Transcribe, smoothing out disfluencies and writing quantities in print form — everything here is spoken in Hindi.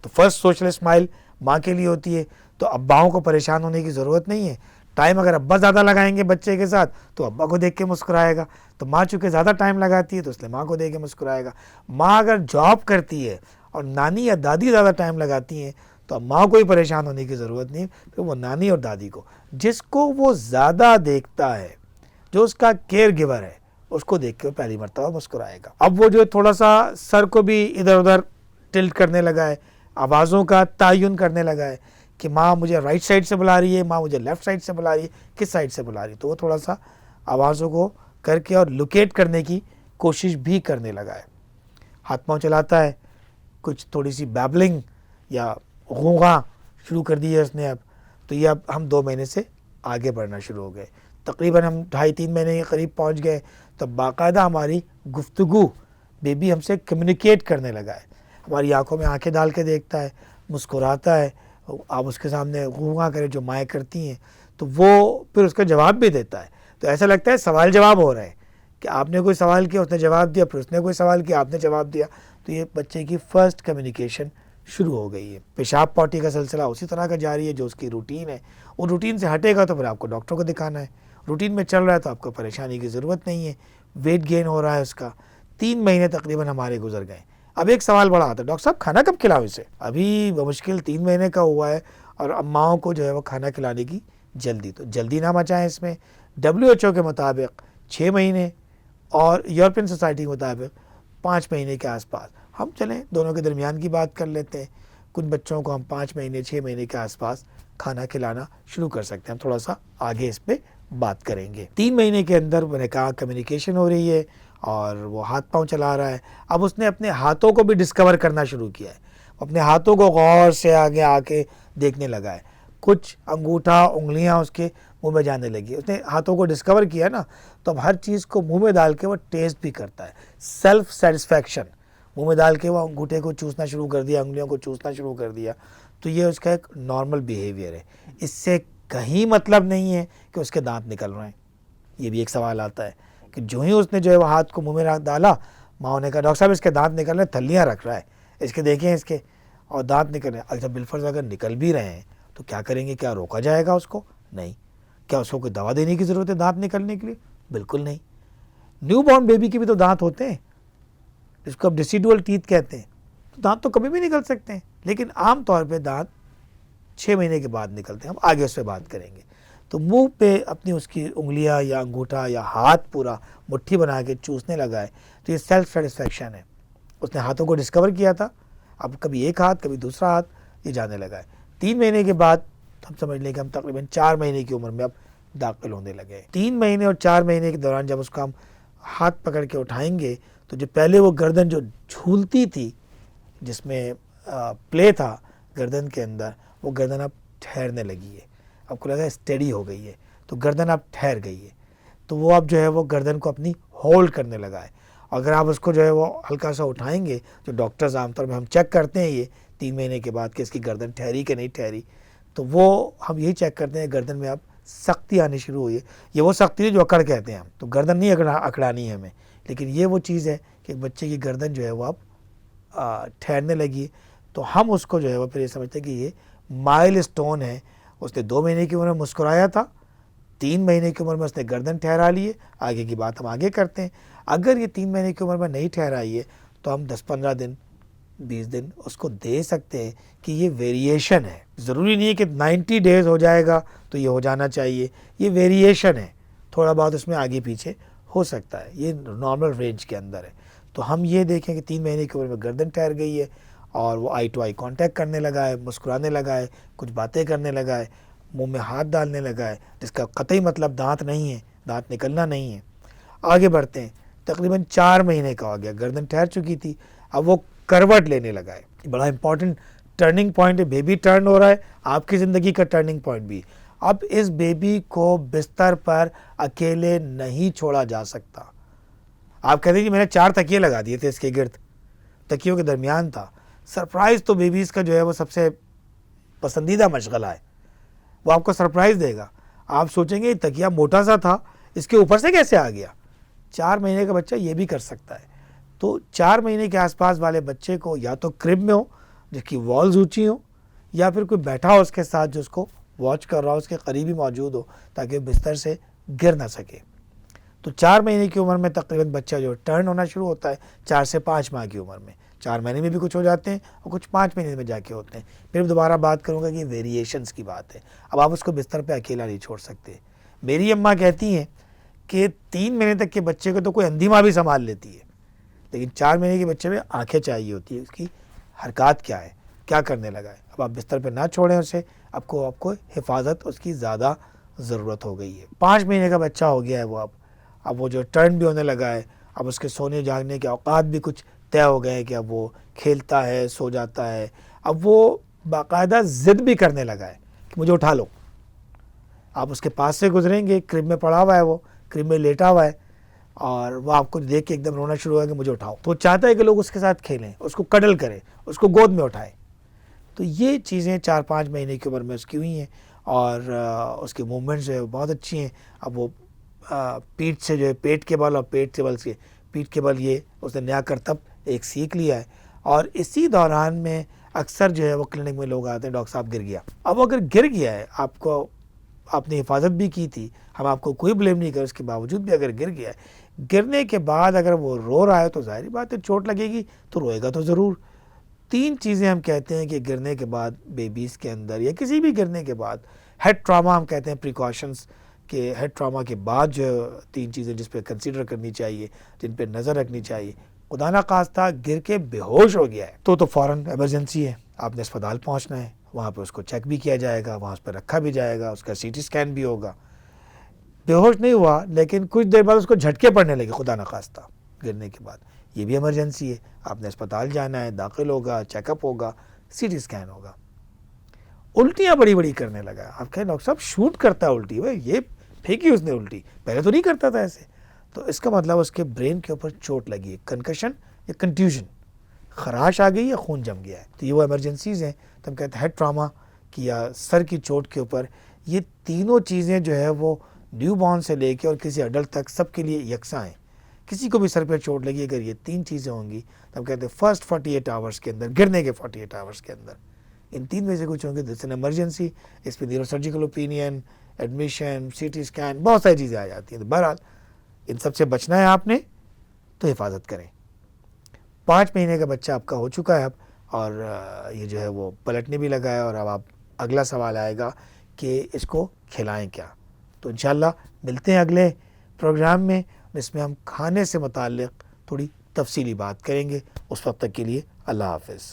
तो फर्स्ट सोशल स्माइल माँ के लिए होती है। तो अब्बाओं को परेशान होने की ज़रूरत नहीं है। टाइम अगर अब्बा ज़्यादा लगाएंगे बच्चे के साथ तो अब्बा को देख के मुस्कुराएगा, तो माँ चूँकि ज़्यादा टाइम लगाती है तो इसलिए माँ को देख के मुस्कुराएगा। माँ अगर जॉब करती है और नानी या दादी ज़्यादा टाइम लगाती हैं तो अब माँ को ही परेशान होने की ज़रूरत नहीं, फिर वो नानी और दादी को, जिसको वो ज़्यादा देखता है, जो उसका केयर गिवर है, उसको देख के वो पहली मरतबा मुस्कुराएगा। अब वो जो थोड़ा सा सर को भी इधर उधर टिल्ट करने लगा है, आवाज़ों का तयन करने लगा है कि माँ मुझे राइट साइड से बुला रही है, माँ मुझे लेफ़्ट साइड से बुला रही है, किस साइड से बुला रही है, तो वो थोड़ा सा आवाज़ों को करके और लोकेट करने की कोशिश भी करने लगा है। हाथ पाँव चलाता है, कुछ थोड़ी सी बैबलिंग या गूंगा शुरू कर दी है उसने अब। तो ये अब हम 2 महीने से आगे बढ़ना शुरू हो गए, तकरीबन हम 2.5-3 महीने के करीब पहुंच गए। तो बाकायदा हमारी गुफ्तगू बेबी हमसे कम्युनिकेट करने लगा है, हमारी आंखों में आंखें डाल के देखता है, मुस्कुराता है। आप उसके सामने गूंगा करें जो माएँ करती हैं तो वो फिर उसका जवाब भी देता है। तो ऐसा लगता है सवाल जवाब हो रहा है कि आपने कोई सवाल किया, उसने जवाब दिया, फिर उसने कोई सवाल किया, आपने जवाब दिया। तो ये बच्चे की फ़र्स्ट कम्युनिकेशन शुरू हो गई है। पेशाब पॉटी का सिलसिला उसी तरह का जारी है, जो उसकी रूटीन है। वो रूटीन से हटेगा तो फिर आपको डॉक्टर को दिखाना है। रूटीन में चल रहा है तो आपको परेशानी की ज़रूरत नहीं है। वेट गेन हो रहा है उसका। 3 महीने तकरीबन हमारे गुजर गए। अब एक सवाल बड़ा आता है, डॉक्टर साहब खाना कब खिलाओ इसे? अभी बमुश्किल 3 महीने का हुआ है और अम्माओं को जो है वो खाना खिलाने की जल्दी, तो जल्दी ना मचाएं इसमें। WHO के मुताबिक 6 महीने और यूरोपियन सोसाइटी के मुताबिक 5 महीने के आसपास। हम चलें दोनों के दरमियान की बात कर लेते हैं। कुछ बच्चों को हम 5 महीने 6 महीने के आसपास खाना खिलाना शुरू कर सकते हैं। हम थोड़ा सा आगे इस पर बात करेंगे। 3 महीने के अंदर मैंने कहा कम्युनिकेशन हो रही है और वो हाथ पाँव चला रहा है। अब उसने अपने हाथों को भी डिस्कवर करना शुरू किया है, अपने हाथों को गौर से आगे आके देखने लगा है। कुछ अंगूठा उंगलियां उसके मुंह में जाने लगी, उसने हाथों को डिस्कवर किया ना, तो अब हर चीज़ को मुंह में डाल के वो टेस्ट भी करता है। सेल्फ सेटिस्फैक्शन, मुंह में डाल के वो अंगूठे को चूसना शुरू कर दिया, उंगलियों को चूसना शुरू कर दिया। तो ये उसका एक नॉर्मल बिहेवियर है। इससे कहीं मतलब नहीं है कि उसके दांत निकल रहे हैं। ये भी एक सवाल आता है कि जो ही उसने जो है वो हाथ को मुंह में डाला, माँ ने कहा डॉक्टर साहब इसके दांत निकल रहे हैं, थल्लियाँ रख रहा है, इसके देखें इसके, और दांत निकल रहे हैं। अच्छा बिलफर्ज अगर निकल भी रहे हैं तो क्या करेंगे? क्या रोका जाएगा उसको? नहीं। क्या उसको कोई दवा देने की ज़रूरत है दांत निकलने के लिए? बिल्कुल नहीं। न्यू बॉर्न बेबी के भी तो दांत होते हैं, जिसको अब डिसिडुअल टीथ कहते हैं। तो दांत तो कभी भी निकल सकते हैं, लेकिन आम तौर पे दांत 6 महीने के बाद निकलते हैं। हम आगे उस पर बात करेंगे। तो मुंह पे अपनी उसकी उंगलियां या अंगूठा या हाथ पूरा मुट्ठी बना के चूसने लगा है, तो ये सेल्फ सेटिस्फैक्शन है। उसने हाथों को डिस्कवर किया था, अब कभी एक हाथ कभी दूसरा हाथ ये जाने लगा है। 3 महीने के बाद हम समझ लें कि हम तकरीबन 4 महीने की उम्र में अब दाखिल होने लगे। 3 महीने और 4 महीने के दौरान जब उसको हम हाथ पकड़ के उठाएंगे तो जो पहले वो गर्दन जो झूलती थी, जिसमें प्ले था गर्दन के अंदर, वो गर्दन अब ठहरने लगी है। आपको लगा स्टेडी हो गई है, तो गर्दन अब ठहर गई है। तो वो अब जो है वो गर्दन को अपनी होल्ड करने लगा है। अगर आप उसको जो है वो हल्का सा उठाएंगे, जो डॉक्टर्स आमतौर में हम चेक करते हैं ये 3 महीने के बाद कि इसकी गर्दन ठहरी कि नहीं ठहरी, तो वो हम यही चेक करते हैं गर्दन में अब सख्ती आनी शुरू हुई है। ये वो सख्ती है जो अकड़ कहते हैं हम, तो गर्दन नहीं अकड़ानी है हमें, लेकिन ये वो चीज़ है कि बच्चे की गर्दन जो है वो अब ठहरने लगी। तो हम उसको जो है वो फिर ये समझते हैं कि ये माइलस्टोन है। उसने 2 महीने की उम्र में मुस्कुराया था, 3 महीने की उम्र में उसने गर्दन ठहरा ली है। आगे की बात हम आगे करते हैं। अगर ये 3 महीने की उम्र में नहीं ठहराई है तो हम 10-15 दिन 20 दिन उसको दे सकते हैं कि ये वेरिएशन है। ज़रूरी नहीं है कि 90 डेज़ हो जाएगा तो ये हो जाना चाहिए, ये वेरिएशन है, थोड़ा बहुत उसमें आगे पीछे हो सकता है, ये नॉर्मल रेंज के अंदर है। तो हम ये देखें कि 3 महीने की उम्र में गर्दन ठहर गई है और वो आई टू आई कांटेक्ट करने लगा है, मुस्कुराने लगा है, कुछ बातें करने लगा है, मुंह में हाथ डालने लगा है, जिसका कतई मतलब दांत नहीं है, दांत निकलना नहीं है। आगे बढ़ते हैं, तकरीबन 4 महीने का हो गया, गर्दन ठहर चुकी थी, अब वो करवट लेने लगा है। बड़ा इंपॉर्टेंट टर्निंग पॉइंट है, बेबी टर्न हो रहा है, आपकी ज़िंदगी का टर्निंग पॉइंट भी। अब इस बेबी को बिस्तर पर अकेले नहीं छोड़ा जा सकता। आप कहते हैं कि मैंने 4 तकिए लगा दिए थे इसके गिर्द, तकियों के दरमियान था। सरप्राइज़ तो बेबीज़ का जो है वो सबसे पसंदीदा मशगला है, वो आपको सरप्राइज़ देगा। आप सोचेंगे तकिया मोटा सा था, इसके ऊपर से कैसे आ गया? 4 महीने का बच्चा ये भी कर सकता है। तो 4 महीने के आसपास वाले बच्चे को या तो क्रिब में हो जिसकी वॉल्स ऊंची हो, या फिर कोई बैठा हो उसके साथ जो उसको वॉच कर रहा हो, उसके करीब ही मौजूद हो, ताकि बिस्तर से गिर ना सके। तो 4 महीने की उम्र में तकरीबन बच्चा जो टर्न होना शुरू होता है, 4 से 5 माह की उम्र में। 4 महीने में भी कुछ हो जाते हैं और कुछ 5 महीने में जाके होते हैं। फिर दोबारा बात करूँगा कि वेरिएशंस की बात है। अब आप उसको बिस्तर पे अकेला नहीं छोड़ सकते। मेरी अम्मा कहती हैं कि 3 महीने तक के बच्चे को तो कोई अंधी माँ भी संभाल लेती है, लेकिन 4 महीने के बच्चे में आंखें चाहिए होती है, उसकी हरकत क्या है, क्या करने लगा है। अब आप बिस्तर पे ना छोड़ें उसे, आपको हिफाजत उसकी ज़्यादा ज़रूरत हो गई है। 5 महीने का बच्चा हो गया है वो, अब वो जो टर्न भी होने लगा है, अब उसके सोने जागने के औकात भी कुछ तय हो गए हैं कि अब वो खेलता है, सो जाता है। अब वो बाकायदा ज़िद भी करने लगा है कि मुझे उठा लो। आप उसके पास से गुजरेंगे, क्रिब में पड़ा हुआ है, वो क्रिब में लेटा हुआ है, और वो आपको देख के एकदम रोना शुरू हुआ कि मुझे उठाओ। तो चाहता है कि लोग उसके साथ खेलें, उसको कडल करें, उसको गोद में उठाएं। तो ये चीज़ें 4-5 महीने की उम्र में उसकी हुई हैं, और उसकी मूवमेंट्स जो है बहुत अच्छी हैं। अब वो पीठ से जो है पेट के बल, और पेट के बल से पीठ के बल, ये उसने नया करतब एक सीख लिया है। और इसी दौरान में अक्सर जो है वो क्लिनिक में लोग आते हैं, डॉक्टर साहब गिर गया। अब अगर गिर गया है, आपने हिफाजत भी की थी, हम आपको कोई ब्लेम नहीं कर, उसके बावजूद भी अगर गिर गया है, गिरने के बाद अगर वो रो रहा है तो जाहिर बात है चोट लगेगी, तो रोएगा तो ज़रूर। 3 चीज़ें हम कहते हैं कि गिरने के बाद बेबीज़ के अंदर, या किसी भी गिरने के बाद, हेड ट्रामा हम कहते हैं प्रिकॉशंस के, हेड ट्रामा के बाद जो 3 चीज़ें जिस पे कंसीडर करनी चाहिए, जिन पे नज़र रखनी चाहिए। खुदा ना खास्ता गिर के बेहोश हो गया है तो फ़ौरन इमरजेंसी है, आपने अस्पताल पहुंचना है, वहाँ पे उसको चेक भी किया जाएगा, वहाँ उस पर रखा भी जाएगा, उसका सीटी स्कैन भी होगा। बेहोश नहीं हुआ, लेकिन कुछ देर बाद उसको झटके पड़ने लगे खुदा न खास्ता गिरने के बाद, ये भी इमरजेंसी है, आपने अस्पताल जाना है, दाखिल होगा, चेकअप होगा, सीटी स्कैन होगा। उल्टियाँ बड़ी बड़ी करने लगा, आप कहें डॉक्टर साहब शूट करता है उल्टी, भाई ये फेंकी उसने उल्टी, पहले तो नहीं करता था ऐसे। तो इसका मतलब उसके ब्रेन के ऊपर चोट लगी है, कंकशन या कंट्यूजन, खराश आ गई या खून जम गया है, तो ये वो इमरजेंसीज़ हैं। तो हम कहते हैं हेड ट्रामा की या सर की चोट के ऊपर ये तीनों चीज़ें जो है वो न्यू बॉर्न से लेके और किसी अडल्ट तक सबके लिए यकसा हैं। किसी को भी सर पर चोट लगी, अगर ये 3 चीज़ें होंगी, तो हम कहते हैं फर्स्ट 48 आवर्स के अंदर, गिरने के 48 आवर्स के अंदर इन 3 में से कुछ होंगे, दिस एन इमरजेंसी। इस पर neurosurgical opinion, admission, CT scan, बहुत सारी चीज़ें आ जाती हैं। तो बहरहाल इन सबसे बचना है आपने, तो हिफाजत करें। 5 महीने का बच्चा आपका हो चुका है अब, और ये जो है वो पलटने भी लगा है, और अब आप अगला सवाल आएगा कि इसको खिलाएं क्या। तो इंशाल्लाह मिलते हैं अगले प्रोग्राम में, इसमें हम खाने से मुताल्लिक़ थोड़ी तफसीली बात करेंगे। उस वक्त तक के लिए अल्लाह हाफ़िज़।